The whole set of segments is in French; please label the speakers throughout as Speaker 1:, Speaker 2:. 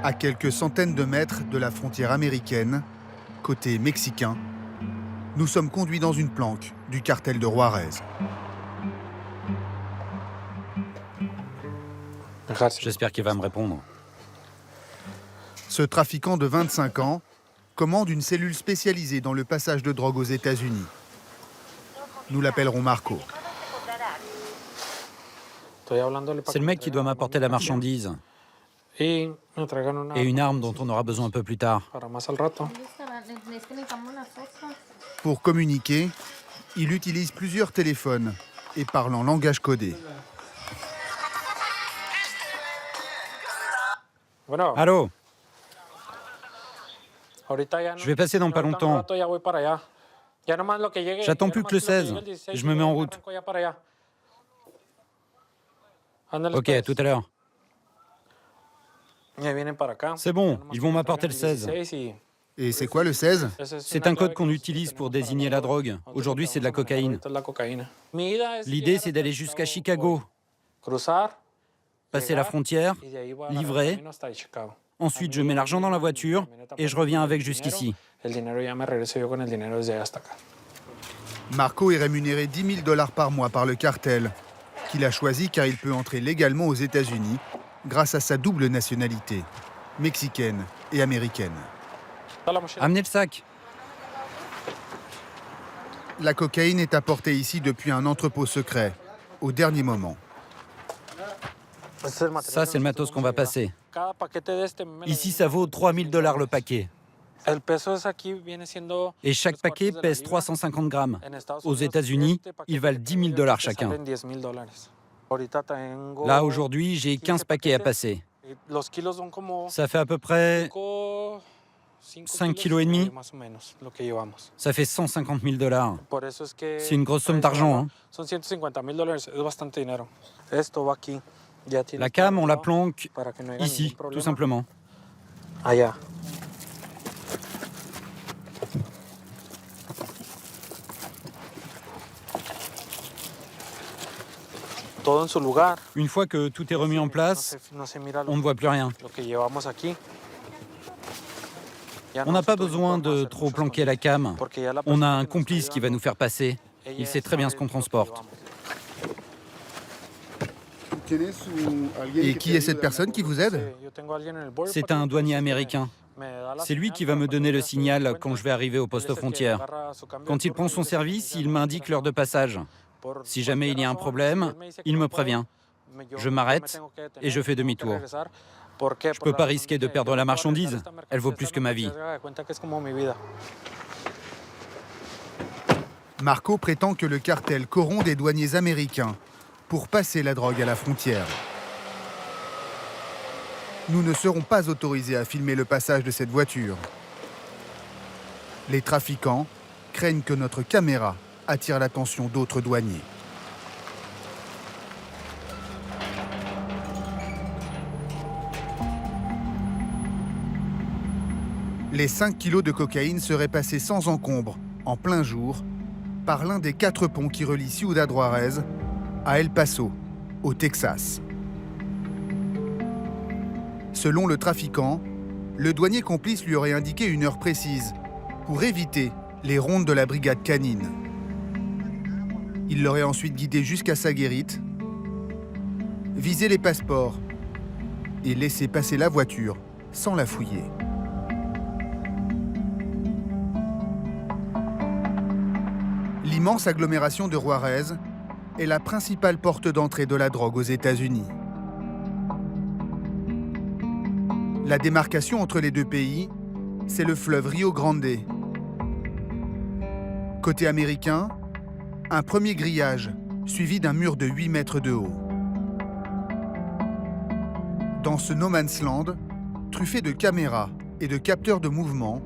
Speaker 1: À quelques centaines de mètres de la frontière américaine, côté mexicain, nous sommes conduits dans une planque du cartel de Juárez.
Speaker 2: J'espère qu'il va me répondre.
Speaker 1: Ce trafiquant de 25 ans commande une cellule spécialisée dans le passage de drogue aux États-Unis. Nous l'appellerons Marco.
Speaker 2: C'est le mec qui doit m'apporter la marchandise et une arme dont on aura besoin un peu plus tard.
Speaker 1: Pour communiquer, il utilise plusieurs téléphones et parle en langage codé.
Speaker 2: Allô? Je vais passer dans pas longtemps. J'attends plus que le 16. Je me mets en route. Ok, à tout à l'heure. C'est bon, ils vont m'apporter le 16.
Speaker 1: Et c'est quoi le 16?
Speaker 2: C'est un code qu'on utilise pour désigner la drogue. Aujourd'hui, c'est de la cocaïne. L'idée, c'est d'aller jusqu'à Chicago, passer la frontière, livrer. Ensuite, je mets l'argent dans la voiture et je reviens avec jusqu'ici.
Speaker 1: Marco est rémunéré 10 000 $ par mois par le cartel, qu'il a choisi car il peut entrer légalement aux États-Unis grâce à sa double nationalité, mexicaine et américaine.
Speaker 2: Amenez le sac.
Speaker 1: La cocaïne est apportée ici depuis un entrepôt secret, au dernier moment.
Speaker 2: Ça, c'est le matos qu'on va passer. Ici, ça vaut 3 000 $ le paquet. Et chaque paquet pèse 350 grammes. Aux États-Unis, ils valent 10 000 $ chacun. Là, aujourd'hui, j'ai 15 paquets à passer. Ça fait à peu près 5,5 kg. Ça fait 150 000 $. C'est une grosse somme d'argent, hein. La cam, on la planque ici, tout simplement. Une fois que tout est remis en place, on ne voit plus rien. On n'a pas besoin de trop planquer la cam. On a un complice qui va nous faire passer. Il sait très bien ce qu'on transporte.
Speaker 1: Et qui est cette personne qui vous aide?
Speaker 2: C'est un douanier américain. C'est lui qui va me donner le signal quand je vais arriver au poste frontière. Quand il prend son service, il m'indique l'heure de passage. Si jamais il y a un problème, il me prévient. Je m'arrête et je fais demi-tour. Je ne peux pas risquer de perdre la marchandise. Elle vaut plus que ma vie.
Speaker 1: Marco prétend que le cartel corrompt des douaniers américains pour passer la drogue à la frontière. Nous ne serons pas autorisés à filmer le passage de cette voiture. Les trafiquants craignent que notre caméra attire l'attention d'autres douaniers. Les 5 kilos de cocaïne seraient passés sans encombre, en plein jour, par l'un des 4 ponts qui relient Ciudad Juárez à El Paso, au Texas. Selon le trafiquant, le douanier complice lui aurait indiqué une heure précise pour éviter les rondes de la brigade canine. Il l'aurait ensuite guidé jusqu'à sa guérite, visé les passeports et laissé passer la voiture sans la fouiller. L'immense agglomération de Juárez est la principale porte d'entrée de la drogue aux États-Unis. La démarcation entre les deux pays, c'est le fleuve Rio Grande. Côté américain, un premier grillage, suivi d'un mur de 8 mètres de haut. Dans ce no man's land, truffé de caméras et de capteurs de mouvement,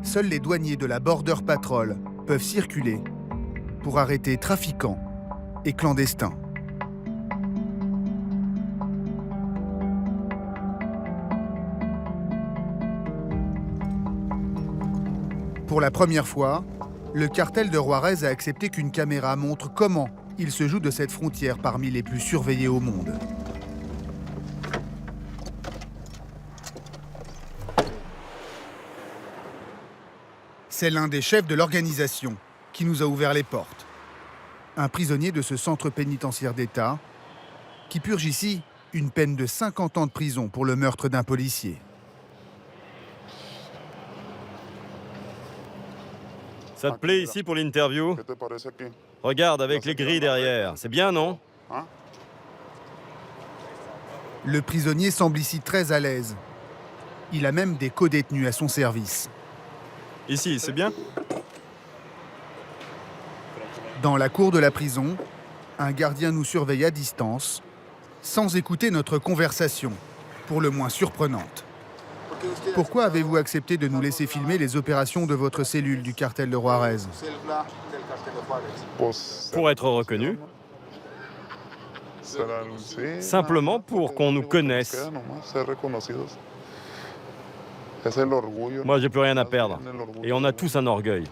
Speaker 1: seuls les douaniers de la Border Patrol peuvent circuler pour arrêter trafiquants et clandestins. Pour la première fois, le cartel de Juárez a accepté qu'une caméra montre comment il se joue de cette frontière parmi les plus surveillées au monde. C'est l'un des chefs de l'organisation qui nous a ouvert les portes. Un prisonnier de ce centre pénitentiaire d'État qui purge ici une peine de 50 ans de prison pour le meurtre d'un policier.
Speaker 3: Ça te plaît ici pour l'interview? Regarde avec les grilles derrière, c'est bien, non?
Speaker 1: Le prisonnier semble ici très à l'aise. Il a même des codétenus à son service.
Speaker 3: Ici, c'est bien?
Speaker 1: Dans la cour de la prison, un gardien nous surveille à distance, sans écouter notre conversation, pour le moins surprenante. Pourquoi avez-vous accepté de nous laisser filmer les opérations de votre cellule du cartel de Juarez?
Speaker 3: Pour être reconnu. Simplement pour qu'on nous connaisse. Moi, j'ai plus rien à perdre. Et on a tous un orgueil.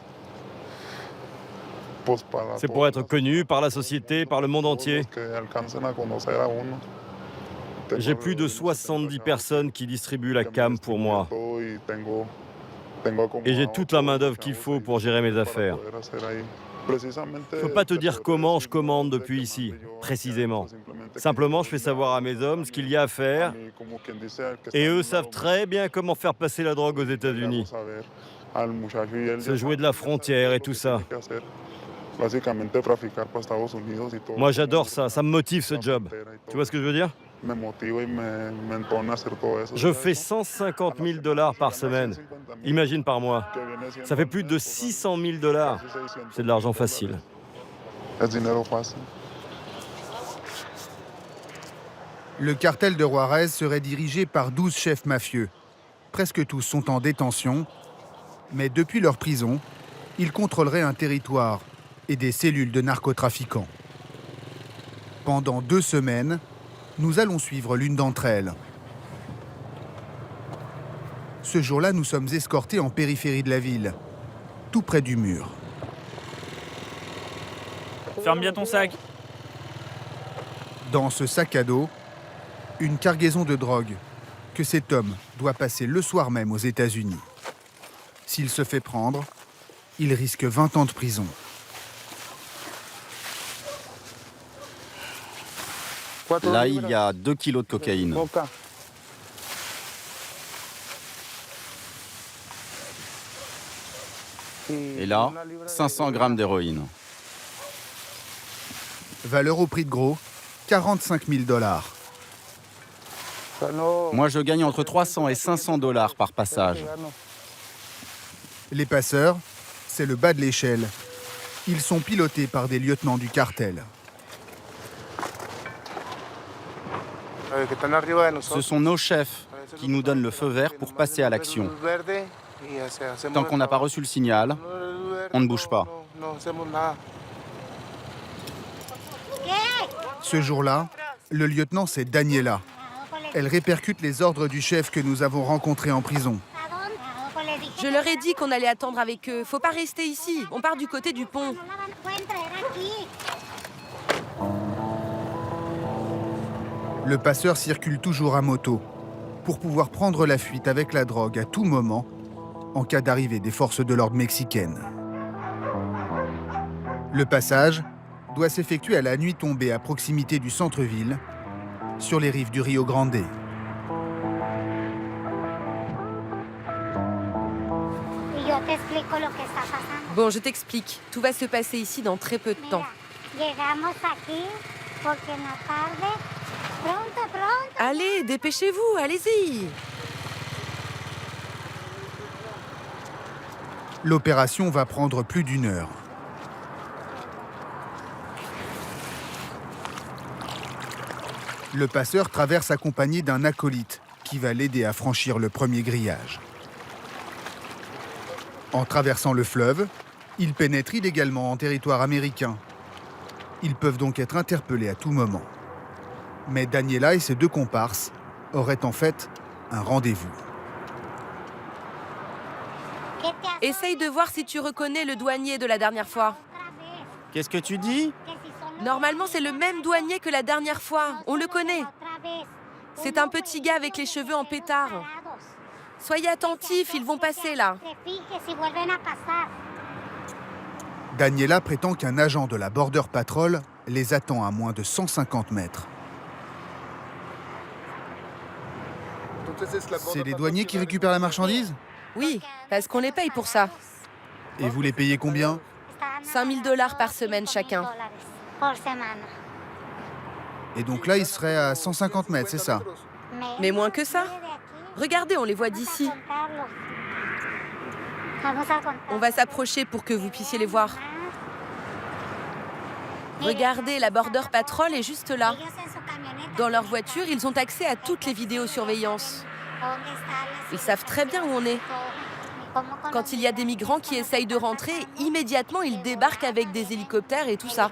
Speaker 3: C'est pour être connu par la société, par le monde entier. J'ai plus de 70 personnes qui distribuent la cam pour moi. Et j'ai toute la main-d'œuvre qu'il faut pour gérer mes affaires. Je ne peux pas te dire comment je commande depuis ici, précisément. Simplement, je fais savoir à mes hommes ce qu'il y a à faire. Et eux savent très bien comment faire passer la drogue aux États-Unis. Se jouer de la frontière et tout ça. Moi, j'adore ça. Ça me motive, ce job. Tu vois ce que je veux dire? Je fais 150 000 $ par semaine. Imagine par mois. Ça fait plus de 600 000 $. C'est de l'argent facile.
Speaker 1: Le cartel de Juarez serait dirigé par 12 chefs mafieux. Presque tous sont en détention, mais depuis leur prison, ils contrôleraient un territoire et des cellules de narcotrafiquants. Pendant 2 semaines, nous allons suivre l'une d'entre elles. Ce jour-là, nous sommes escortés en périphérie de la ville, tout près du mur.
Speaker 4: Ferme bien ton sac.
Speaker 1: Dans ce sac à dos, une cargaison de drogue que cet homme doit passer le soir même aux États-Unis. S'il se fait prendre, il risque 20 ans de prison.
Speaker 5: Là, il y a 2 kilos de cocaïne. Et là, 500 grammes d'héroïne.
Speaker 1: Valeur au prix de gros, 45 000 $.
Speaker 5: Moi, je gagne entre 300 et 500 $ par passage.
Speaker 1: Les passeurs, c'est le bas de l'échelle. Ils sont pilotés par des lieutenants du cartel.
Speaker 5: Ce sont nos chefs qui nous donnent le feu vert pour passer à l'action. Tant qu'on n'a pas reçu le signal, on ne bouge pas.
Speaker 1: Ce jour-là, le lieutenant, c'est Daniela. Elle répercute les ordres du chef que nous avons rencontré en prison.
Speaker 6: Je leur ai dit qu'on allait attendre avec eux. Faut pas rester ici. On part du côté du pont.
Speaker 1: Le passeur circule toujours à moto pour pouvoir prendre la fuite avec la drogue à tout moment en cas d'arrivée des forces de l'ordre mexicaines. Le passage doit s'effectuer à la nuit tombée à proximité du centre-ville, sur les rives du Rio Grande.
Speaker 6: Bon, je t'explique. Tout va se passer ici dans très peu de temps. Allez, dépêchez-vous, allez-y.
Speaker 1: L'opération va prendre plus d'1 heure. Le passeur traverse accompagné d'un acolyte qui va l'aider à franchir le premier grillage. En traversant le fleuve, ils pénètrent illégalement en territoire américain. Ils peuvent donc être interpellés à tout moment. Mais Daniela et ses 2 comparses auraient en fait un rendez-vous.
Speaker 6: Essaye de voir si tu reconnais le douanier de la dernière fois.
Speaker 5: Qu'est-ce que tu dis?
Speaker 6: Normalement, c'est le même douanier que la dernière fois. On le connaît. C'est un petit gars avec les cheveux en pétard. Soyez attentifs, ils vont passer là.
Speaker 1: Daniela prétend qu'un agent de la Border Patrol les attend à moins de 150 mètres. C'est les douaniers qui récupèrent la marchandise?
Speaker 6: Oui, parce qu'on les paye pour ça.
Speaker 1: Et vous les payez combien?
Speaker 6: 5 000 $ par semaine chacun.
Speaker 1: Et donc là, ils seraient à 150 mètres, c'est ça?
Speaker 6: Mais moins que ça. Regardez, on les voit d'ici. On va s'approcher pour que vous puissiez les voir. Regardez, la Border Patrol est juste là. Dans leur voiture, ils ont accès à toutes les vidéosurveillances. Ils savent très bien où on est. Quand il y a des migrants qui essayent de rentrer, immédiatement, ils débarquent avec des hélicoptères et tout ça.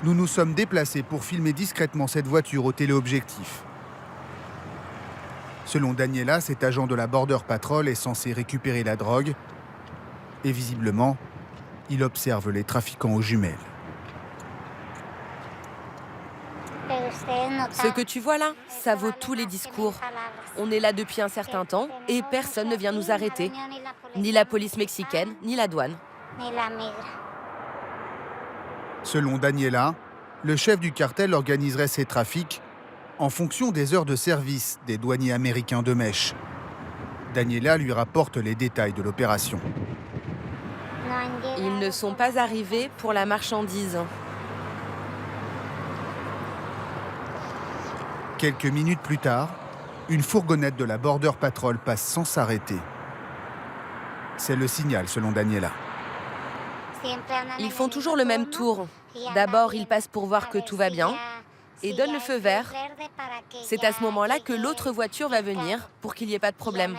Speaker 1: Nous nous sommes déplacés pour filmer discrètement cette voiture au téléobjectif. Selon Daniela, cet agent de la Border Patrol est censé récupérer la drogue. Et visiblement, il observe les trafiquants aux jumelles.
Speaker 6: Ce que tu vois là, ça vaut tous les discours. On est là depuis un certain temps et personne ne vient nous arrêter. Ni la police mexicaine, ni la douane.
Speaker 1: Selon Daniela, le chef du cartel organiserait ces trafics en fonction des heures de service des douaniers américains de mèche. Daniela lui rapporte les détails de l'opération.
Speaker 6: Ils ne sont pas arrivés pour la marchandise.
Speaker 1: Quelques minutes plus tard, une fourgonnette de la Border Patrol passe sans s'arrêter. C'est le signal, selon Daniela.
Speaker 6: Ils font toujours le même tour. D'abord, ils passent pour voir que tout va bien et donnent le feu vert. C'est à ce moment-là que l'autre voiture va venir pour qu'il n'y ait pas de problème.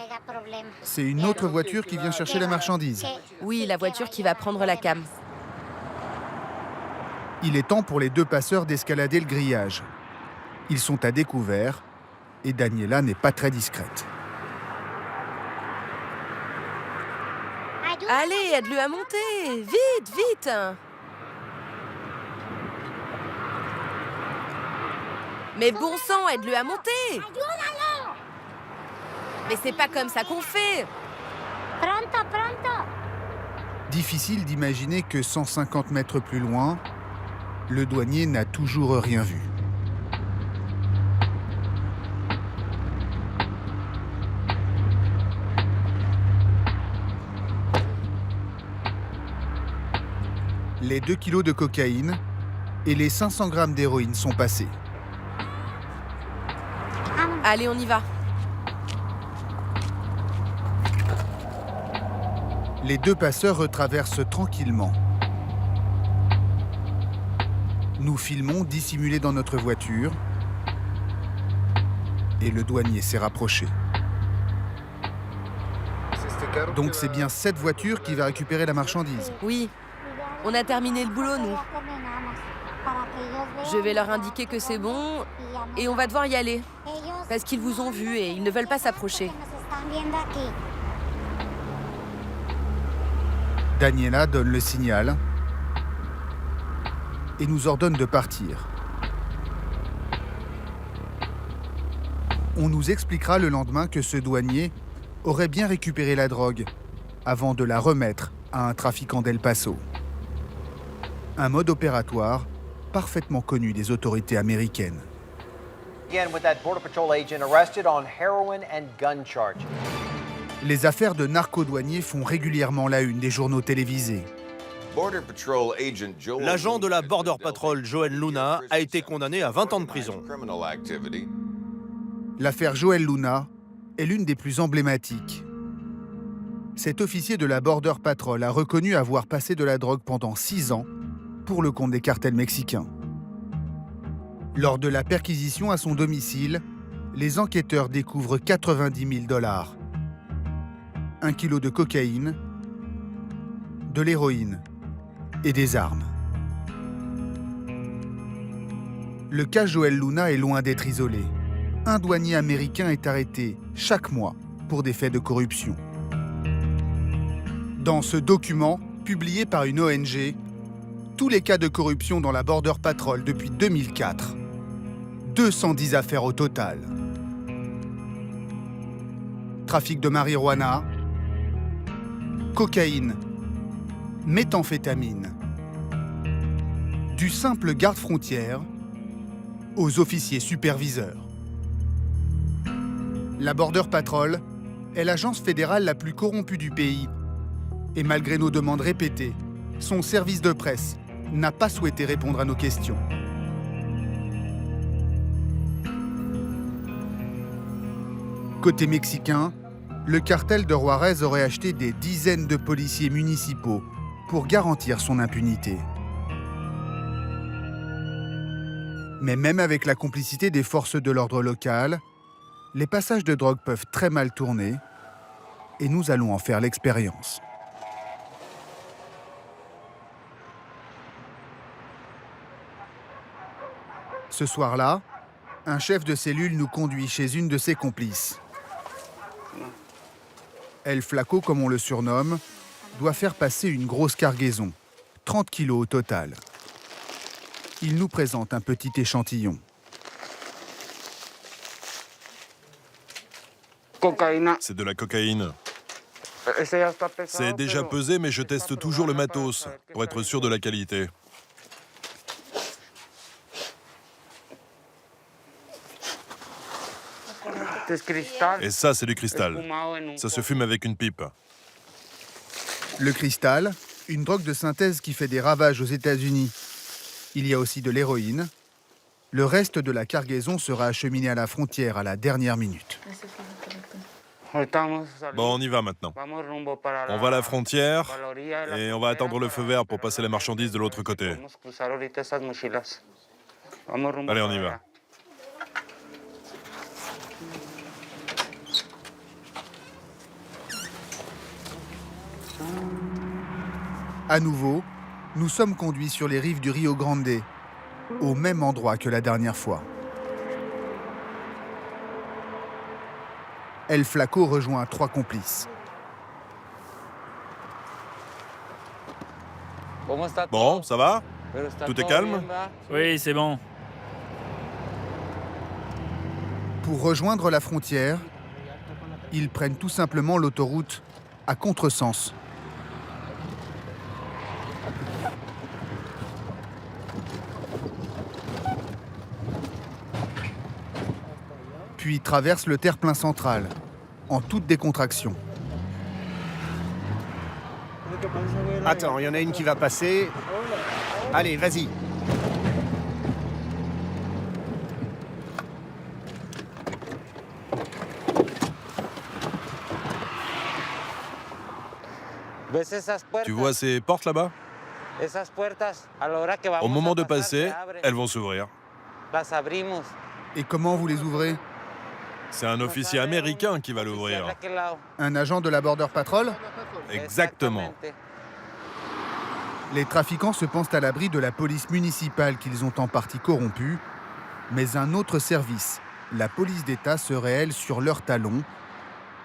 Speaker 1: C'est une autre voiture qui vient chercher la marchandise.
Speaker 6: Oui, la voiture qui va prendre la cam.
Speaker 1: Il est temps pour les deux passeurs d'escalader le grillage. Ils sont à découvert et Daniela n'est pas très discrète.
Speaker 6: Allez, aide-le à monter. Vite, vite. Mais bon sang, aide-le à monter. Mais c'est pas comme ça qu'on fait.
Speaker 1: Difficile d'imaginer que 150 mètres plus loin, le douanier n'a toujours rien vu. Les 2 kilos de cocaïne et les 500 grammes d'héroïne sont passés.
Speaker 6: Allez, on y va.
Speaker 1: Les deux passeurs retraversent tranquillement. Nous filmons dissimulés dans notre voiture et le douanier s'est rapproché. Donc c'est bien cette voiture qui va récupérer la marchandise.
Speaker 6: Oui, on a terminé le boulot, nous. Je vais leur indiquer que c'est bon et on va devoir y aller. Parce qu'ils vous ont vu et ils ne veulent pas s'approcher.
Speaker 1: Daniela donne le signal et nous ordonne de partir. On nous expliquera le lendemain que ce douanier aurait bien récupéré la drogue avant de la remettre à un trafiquant d'El Paso. Un mode opératoire parfaitement connu des autorités américaines. Les affaires de narco-douaniers font régulièrement la une des journaux télévisés.
Speaker 4: L'agent de la Border Patrol, Joel Luna, a été condamné à 20 ans de prison.
Speaker 1: L'affaire Joel Luna est l'une des plus emblématiques. Cet officier de la Border Patrol a reconnu avoir passé de la drogue pendant 6 ans pour le compte des cartels mexicains. Lors de la perquisition à son domicile, les enquêteurs découvrent 90 000 $, 1 kilo de cocaïne, de l'héroïne et des armes. Le cas Joel Luna est loin d'être isolé. Un douanier américain est arrêté chaque mois pour des faits de corruption. Dans ce document, publié par une ONG, tous les cas de corruption dans la Border Patrol depuis 2004. 210 affaires au total. Trafic de marijuana, cocaïne, méthamphétamine. Du simple garde-frontière aux officiers superviseurs. La Border Patrol est l'agence fédérale la plus corrompue du pays. Et malgré nos demandes répétées, son service de presse n'a pas souhaité répondre à nos questions. Côté mexicain, le cartel de Juarez aurait acheté des dizaines de policiers municipaux pour garantir son impunité. Mais même avec la complicité des forces de l'ordre locales, les passages de drogue peuvent très mal tourner et nous allons en faire l'expérience. Ce soir-là, un chef de cellule nous conduit chez une de ses complices. El Flaco, comme on le surnomme, doit faire passer une grosse cargaison, 30 kilos au total. Il nous présente un petit échantillon.
Speaker 7: C'est de la cocaïne. C'est déjà pesé, mais je teste toujours le matos pour être sûr de la qualité. Et ça, c'est du cristal. Ça se fume avec une pipe.
Speaker 1: Le cristal, une drogue de synthèse qui fait des ravages aux États-Unis. Il y a aussi de l'héroïne. Le reste de la cargaison sera acheminé à la frontière à la dernière minute.
Speaker 7: Bon, on y va maintenant. On va à la frontière et on va attendre le feu vert pour passer la marchandise de l'autre côté. Allez, on y va.
Speaker 1: À nouveau, nous sommes conduits sur les rives du Rio Grande, au même endroit que la dernière fois. El Flaco rejoint 3 complices.
Speaker 7: Bon, ça va? Tout est calme?
Speaker 8: Oui, c'est bon.
Speaker 1: Pour rejoindre la frontière, ils prennent tout simplement l'autoroute à contresens. Puis traversent le terre-plein central, en toute décontraction.
Speaker 4: Attends, il y en a une qui va passer. Allez, vas-y.
Speaker 7: Tu vois ces portes là-bas? Au moment de passer, elles vont s'ouvrir.
Speaker 1: Et comment vous les ouvrez?
Speaker 7: C'est un officier américain qui va l'ouvrir.
Speaker 1: Un agent de la Border Patrol?
Speaker 7: Exactement.
Speaker 1: Les trafiquants se pensent à l'abri de la police municipale qu'ils ont en partie corrompue, mais un autre service, la police d'État, serait elle sur leurs talons,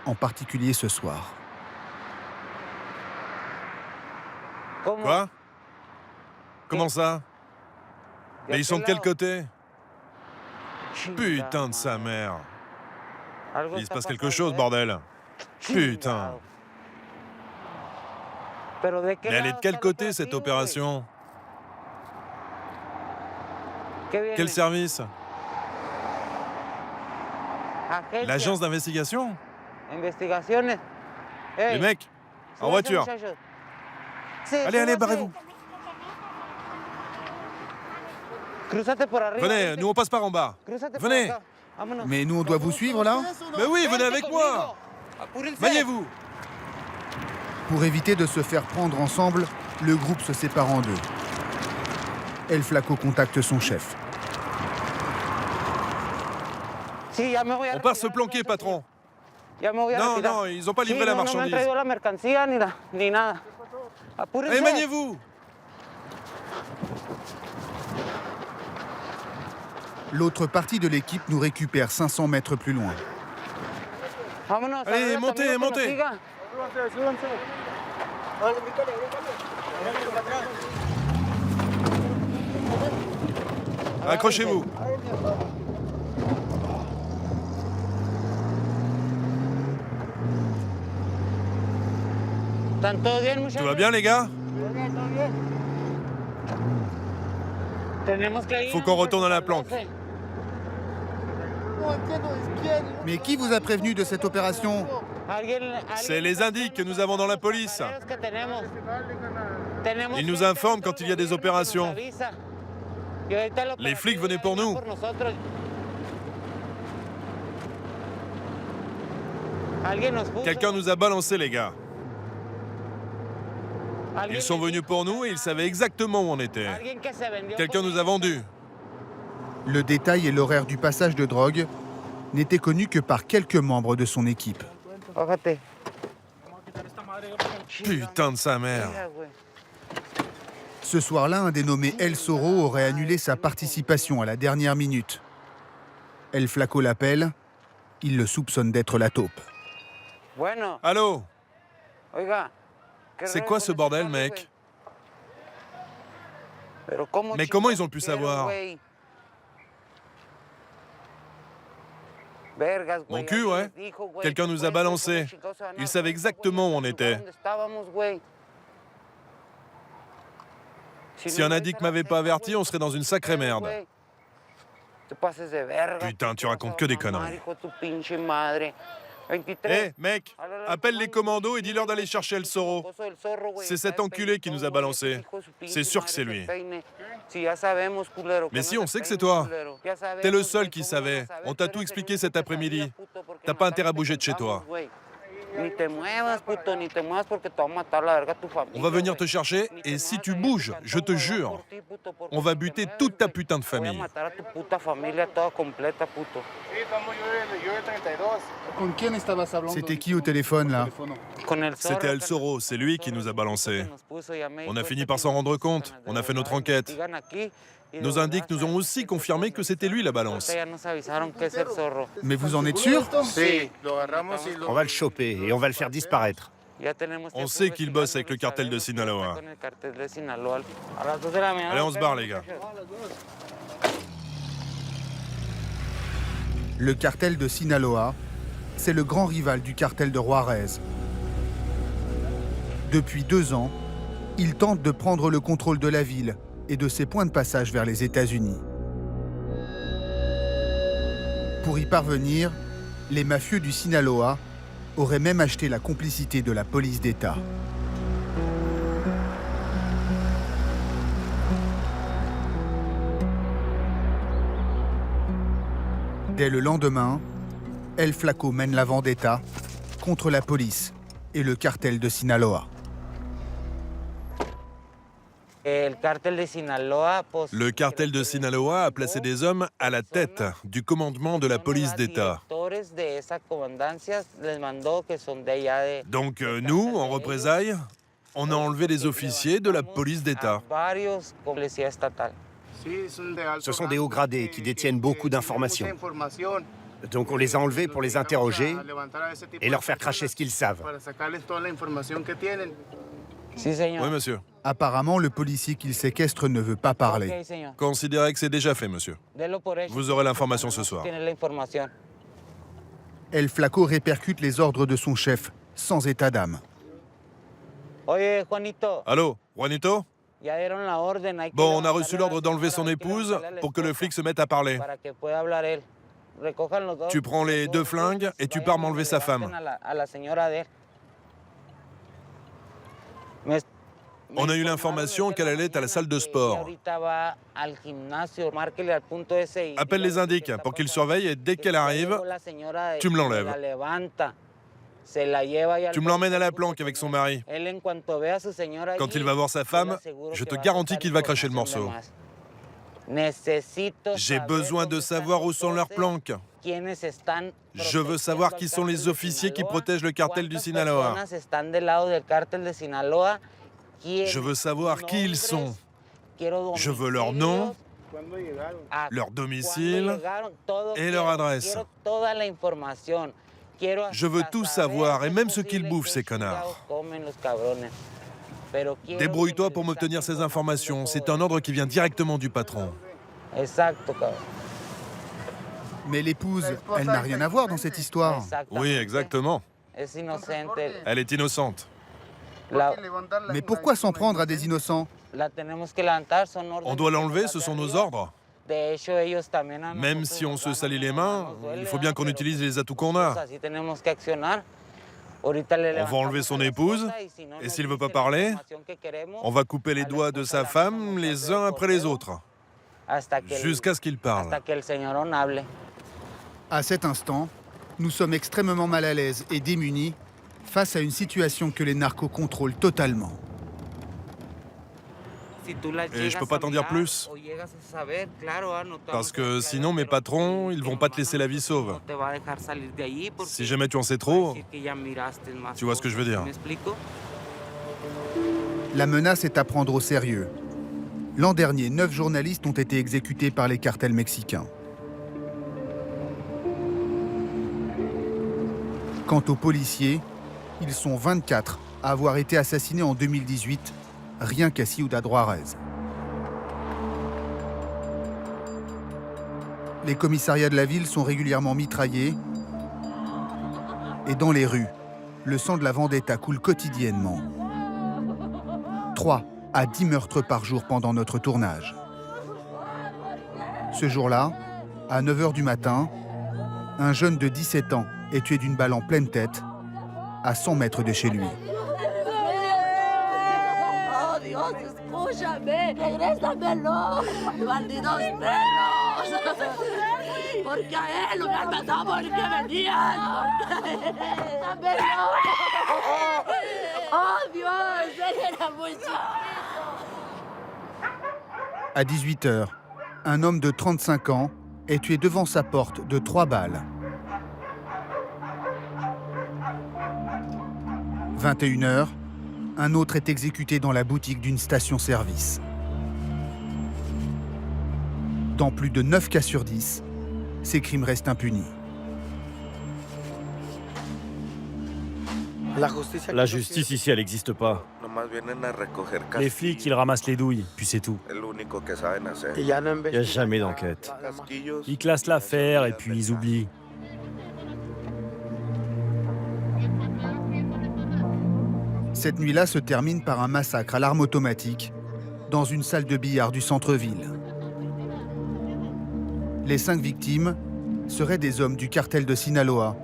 Speaker 1: en particulier ce soir.
Speaker 7: Quoi? Comment ça? Mais ils sont de quel côté? Putain de sa mère. Il se passe quelque chose, bordel. Putain. Mais elle est de quel côté, cette opération? Quel service? L'agence d'investigation? Les mecs, en voiture. Allez, allez, barrez-vous. Venez, nous on passe par en bas. Venez.
Speaker 1: Mais nous, on doit vous suivre, là?
Speaker 7: Mais oui, venez avec moi. Maniez-vous.
Speaker 1: Pour éviter de se faire prendre ensemble, le groupe se sépare en deux. El Flaco contacte son chef.
Speaker 7: On part se planquer, patron. Non, non, ils n'ont pas livré la marchandise. Allez, maniez-vous.
Speaker 1: L'autre partie de l'équipe nous récupère 500 mètres plus loin.
Speaker 7: Allez, montez, montez. Accrochez-vous. Tout va bien, les gars? Faut qu'on retourne à la planque.
Speaker 1: Mais qui vous a prévenu de cette opération?
Speaker 7: C'est les indices que nous avons dans la police. Ils nous informent quand il y a des opérations. Les flics venaient pour nous. Quelqu'un nous a balancé, les gars. Ils sont venus pour nous et ils savaient exactement où on était. Quelqu'un nous a vendus.
Speaker 1: Le détail et l'horaire du passage de drogue n'étaient connus que par quelques membres de son équipe.
Speaker 7: Putain de sa mère.
Speaker 1: Ce soir-là, un dénommé El Zorro aurait annulé sa participation à la dernière minute. El Flaco l'appelle. Il le soupçonne d'être la taupe.
Speaker 7: Allô? C'est quoi ce bordel, mec? Mais comment ils ont pu savoir? Mon cul, ouais. Quelqu'un nous a balancé. Ils savaient exactement où on était. Si un addict m'avait pas averti, on serait dans une sacrée merde. Putain, tu racontes que des conneries. Hé, mec, appelle les commandos et dis-leur d'aller chercher El Zorro. C'est cet enculé qui nous a balancé. C'est sûr que c'est lui. Mais si, on sait que c'est toi. T'es le seul qui savait. On t'a tout expliqué cet après-midi. T'as pas intérêt à bouger de chez toi. On va venir te chercher et si tu bouges, je te jure, on va buter toute ta putain de famille.
Speaker 1: C'était qui au téléphone, là?
Speaker 7: C'était El Zorro, c'est lui qui nous a balancé. On a fini par s'en rendre compte, on a fait notre enquête. Nos indices nous ont aussi confirmé que c'était lui la balance.
Speaker 1: Mais vous en êtes sûr?
Speaker 4: On va le choper et on va le faire disparaître.
Speaker 7: On sait qu'il bosse avec le cartel de Sinaloa. Allez, on se barre, les gars.
Speaker 1: Le cartel de Sinaloa, c'est le grand rival du cartel de Juarez. Depuis 2 ans, il tente de prendre le contrôle de la ville et de ses points de passage vers les États-Unis. Pour y parvenir, les mafieux du Sinaloa auraient même acheté la complicité de la police d'État. Dès le lendemain, El Flaco mène la vendetta contre la police et le cartel de Sinaloa.
Speaker 7: Le cartel de Sinaloa a placé des hommes à la tête du commandement de la police d'État. Donc nous, en représailles, on a enlevé des officiers de la police d'État.
Speaker 4: Ce sont des hauts gradés qui détiennent beaucoup d'informations. Donc on les a enlevés pour les interroger et leur faire cracher ce qu'ils savent.
Speaker 7: Oui, monsieur.
Speaker 1: Apparemment, le policier qu'il séquestre ne veut pas parler.
Speaker 7: Considérez que c'est déjà fait, monsieur. Vous aurez l'information ce soir.
Speaker 1: El Flaco répercute les ordres de son chef, sans état d'âme.
Speaker 7: Allô, Juanito? Bon, on a reçu l'ordre d'enlever son épouse pour que le flic se mette à parler. Tu prends les 2 flingues et tu pars m'enlever sa femme. On a eu l'information qu'elle allait à la salle de sport. Appelle les indiques pour qu'ils surveillent et dès qu'elle arrive, tu me l'enlèves. Tu me l'emmènes à la planque avec son mari. Quand il va voir sa femme, je te garantis qu'il va cracher le morceau. J'ai besoin de savoir où sont leurs planques. Je veux savoir qui sont les officiers qui protègent le cartel du Sinaloa. Je veux savoir qui ils sont. Je veux leur nom, leur domicile et leur adresse. Je veux tout savoir et même ce qu'ils bouffent, ces connards. Débrouille-toi pour m'obtenir ces informations. C'est un ordre qui vient directement du patron.
Speaker 1: Mais l'épouse, elle n'a rien à voir dans cette histoire.
Speaker 7: Oui, exactement. Elle est innocente.
Speaker 1: Mais pourquoi s'en prendre à des innocents?
Speaker 7: On doit l'enlever, ce sont nos ordres. Même si on se salit les mains, il faut bien qu'on utilise les atouts qu'on a. On va enlever son épouse, et s'il ne veut pas parler, on va couper les doigts de sa femme les uns après les autres, jusqu'à ce qu'il parle.
Speaker 1: À cet instant, nous sommes extrêmement mal à l'aise et démunis face à une situation que les narcos contrôlent totalement.
Speaker 7: Et je peux pas t'en dire plus. Parce que sinon, mes patrons, ils vont pas te laisser la vie sauve. Si jamais tu en sais trop, tu vois ce que je veux dire.
Speaker 1: La menace est à prendre au sérieux. L'an dernier, 9 journalistes ont été exécutés par les cartels mexicains. Quant aux policiers, ils sont 24 à avoir été assassinés en 2018, rien qu'à Ciudad Juárez. Les commissariats de la ville sont régulièrement mitraillés et dans les rues, le sang de la vendetta coule quotidiennement. 3 à 10 meurtres par jour pendant notre tournage. Ce jour-là, à 9 h du matin, un jeune de 17 ans est tué d'une balle en pleine tête à 100 mètres de chez lui. À 18 h, un homme de 35 ans est tué devant sa porte de 3 balles. 21 h, un autre est exécuté dans la boutique d'une station-service. Dans plus de 9 cas sur 10, ces crimes restent impunis.
Speaker 3: La justice ici, elle n'existe pas.
Speaker 8: Les flics, ils ramassent les douilles, puis c'est tout.
Speaker 3: Il n'y a jamais d'enquête.
Speaker 8: Ils classent l'affaire et puis ils oublient.
Speaker 1: Cette nuit-là se termine par un massacre à l'arme automatique dans une salle de billard du centre-ville. Les 5 victimes seraient des hommes du cartel de Sinaloa,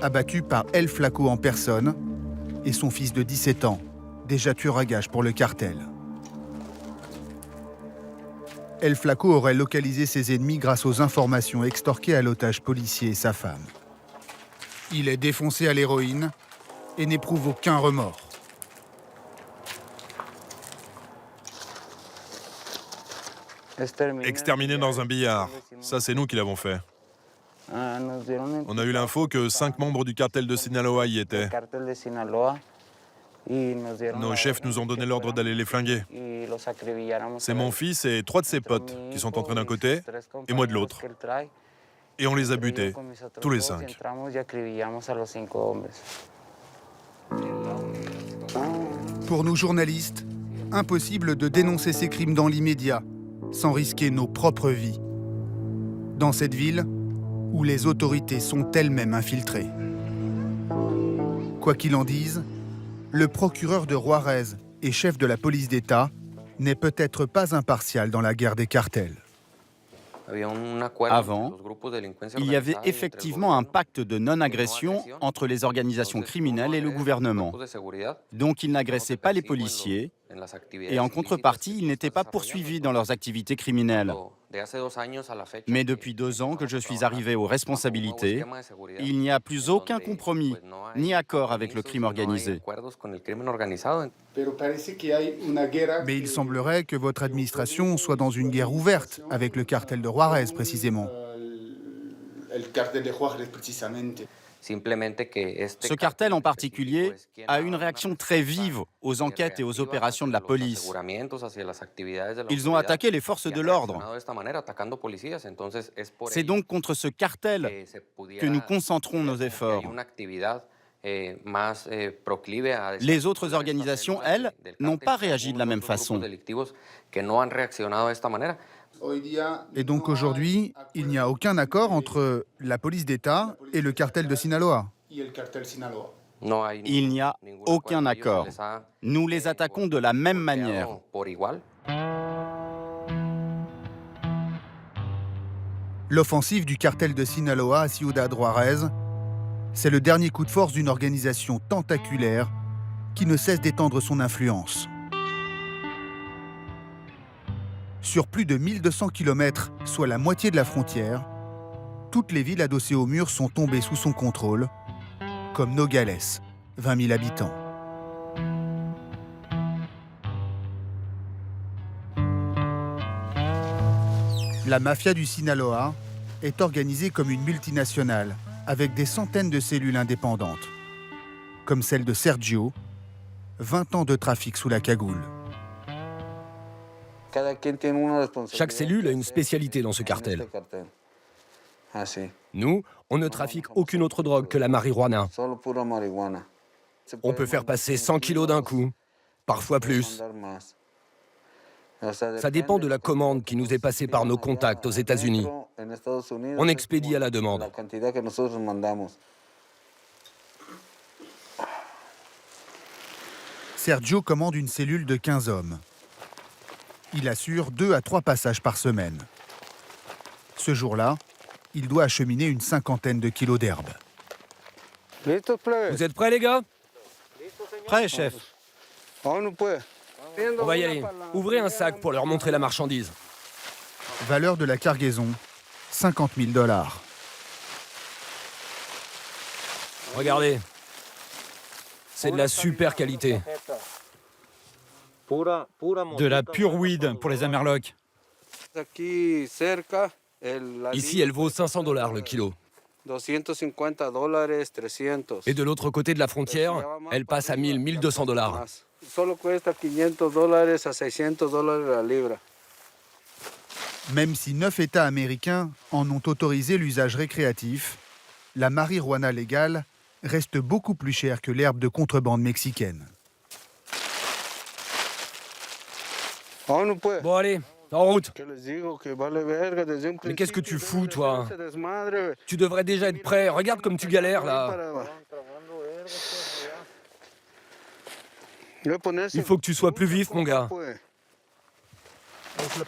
Speaker 1: abattus par El Flaco en personne et son fils de 17 ans, déjà tueur à gages pour le cartel. El Flaco aurait localisé ses ennemis grâce aux informations extorquées à l'otage policier et sa femme. Il est défoncé à l'héroïne et n'éprouve aucun remords.
Speaker 7: Exterminé dans un billard, ça c'est nous qui l'avons fait. On a eu l'info que 5 membres du cartel de Sinaloa y étaient. Nos chefs nous ont donné l'ordre d'aller les flinguer. C'est mon fils et 3 de ses potes qui sont entrés d'un côté et moi de l'autre. Et on les a butés, tous les 5.
Speaker 1: Pour nous journalistes, impossible de dénoncer ces crimes dans l'immédiat, sans risquer nos propres vies. Dans cette ville, où les autorités sont elles-mêmes infiltrées. Quoi qu'il en dise, le procureur de Juárez et chef de la police d'État n'est peut-être pas impartial dans la guerre des cartels.
Speaker 5: Avant, il y avait effectivement un pacte de non-agression entre les organisations criminelles et le gouvernement. Donc ils n'agressaient pas les policiers et en contrepartie, ils n'étaient pas poursuivis dans leurs activités criminelles. Mais depuis 2 ans que je suis arrivé aux responsabilités, il n'y a plus aucun compromis ni accord avec le crime organisé.
Speaker 1: Mais il semblerait que votre administration soit dans une guerre ouverte avec le cartel de Juárez, précisément.
Speaker 5: Ce cartel en particulier a une réaction très vive aux enquêtes et aux opérations de la police. Ils ont attaqué les forces de l'ordre. C'est donc contre ce cartel que nous concentrons nos efforts. Les autres organisations, elles, n'ont pas réagi de la même façon.
Speaker 1: Et donc aujourd'hui, il n'y a aucun accord entre la police d'État et le cartel de Sinaloa.
Speaker 5: Il n'y a aucun accord. Nous les attaquons de la même manière.
Speaker 1: L'offensive du cartel de Sinaloa à Ciudad Juárez, c'est le dernier coup de force d'une organisation tentaculaire qui ne cesse d'étendre son influence. Sur plus de 1200 km, soit la moitié de la frontière, toutes les villes adossées au mur sont tombées sous son contrôle, comme Nogales, 20 000 habitants. La mafia du Sinaloa est organisée comme une multinationale, avec des centaines de cellules indépendantes, comme celle de Sergio, 20 ans de trafic sous la cagoule.
Speaker 9: Chaque cellule a une spécialité dans ce cartel. Nous, on ne trafique aucune autre drogue que la marijuana. On peut faire passer 100 kilos d'un coup, parfois plus. Ça dépend de la commande qui nous est passée par nos contacts aux États-Unis. On expédie à la demande.
Speaker 1: Sergio commande une cellule de 15 hommes. Il assure 2 à 3 passages par semaine. Ce jour-là, il doit acheminer une 50aine de kilos d'herbe.
Speaker 9: Vous êtes prêts, les gars?
Speaker 5: Prêt, chef.
Speaker 9: On va y aller. Ouvrez un sac pour leur montrer la marchandise.
Speaker 1: Valeur de la cargaison, $50 000.
Speaker 9: Regardez. C'est de la super qualité.
Speaker 2: De la pure weed pour les Amerlocs.
Speaker 9: Ici, elle vaut $500 le kilo. Et de l'autre côté de la frontière, elle passe à $1 200.
Speaker 1: Même si 9 États américains en ont autorisé l'usage récréatif, la marijuana légale reste beaucoup plus chère que l'herbe de contrebande mexicaine.
Speaker 9: Bon, allez, en route. Mais qu'est-ce que tu fous, toi? Tu devrais déjà être prêt. Regarde comme tu galères, là. Il faut que tu sois plus vif, mon gars.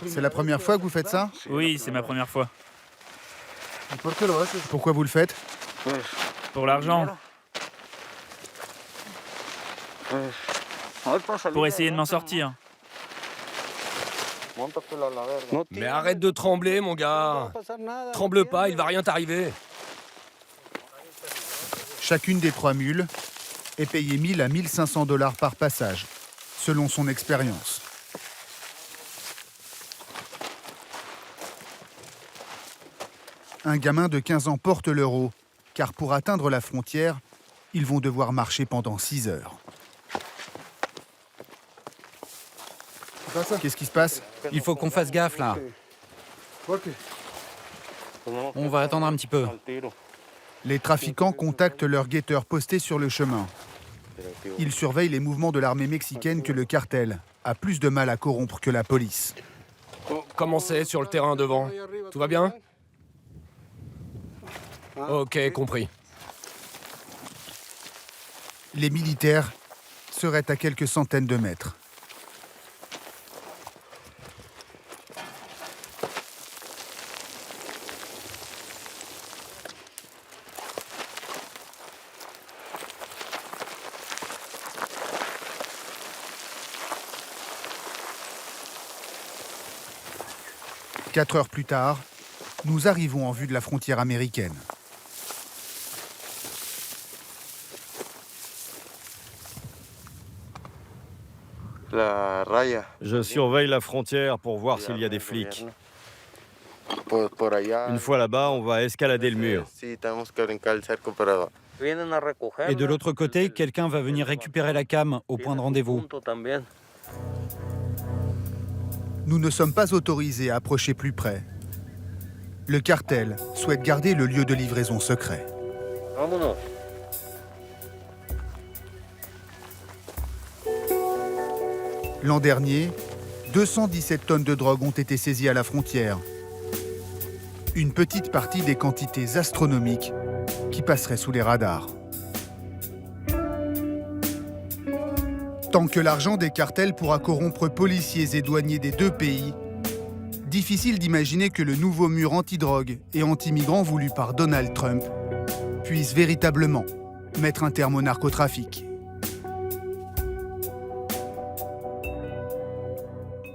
Speaker 1: C'est la première fois que vous faites ça?
Speaker 8: Oui, c'est ma première fois.
Speaker 1: Pourquoi vous le faites?
Speaker 8: Pour l'argent. Pour essayer de m'en sortir.
Speaker 9: Mais arrête de trembler, mon gars. Tremble pas, il va rien t'arriver.
Speaker 1: Chacune des 3 mules est payée $1 000 à $1 500 par passage, selon son expérience. Un gamin de 15 ans porte l'euro, car pour atteindre la frontière, ils vont devoir marcher pendant 6 heures. Qu'est-ce qui se passe?
Speaker 2: Il faut qu'on fasse gaffe, là. On va attendre un petit peu.
Speaker 1: Les trafiquants contactent leurs guetteurs postés sur le chemin. Ils surveillent les mouvements de l'armée mexicaine que le cartel a plus de mal à corrompre que la police.
Speaker 9: Comment c'est sur le terrain devant? Tout va bien? Ok, compris.
Speaker 1: Les militaires seraient à quelques centaines de mètres. Quatre heures plus tard, nous arrivons en vue de la frontière américaine.
Speaker 3: Je surveille la frontière pour voir s'il y a des flics. Une fois là-bas, on va escalader le mur.
Speaker 2: Et de l'autre côté, quelqu'un va venir récupérer la cam au point de rendez-vous.
Speaker 1: Nous ne sommes pas autorisés à approcher plus près. Le cartel souhaite garder le lieu de livraison secret. L'an dernier, 217 tonnes de drogue ont été saisies à la frontière. Une petite partie des quantités astronomiques qui passeraient sous les radars. Tant que l'argent des cartels pourra corrompre policiers et douaniers des deux pays, difficile d'imaginer que le nouveau mur anti-drogue et anti-migrants voulu par Donald Trump puisse véritablement mettre un terme au narcotrafic.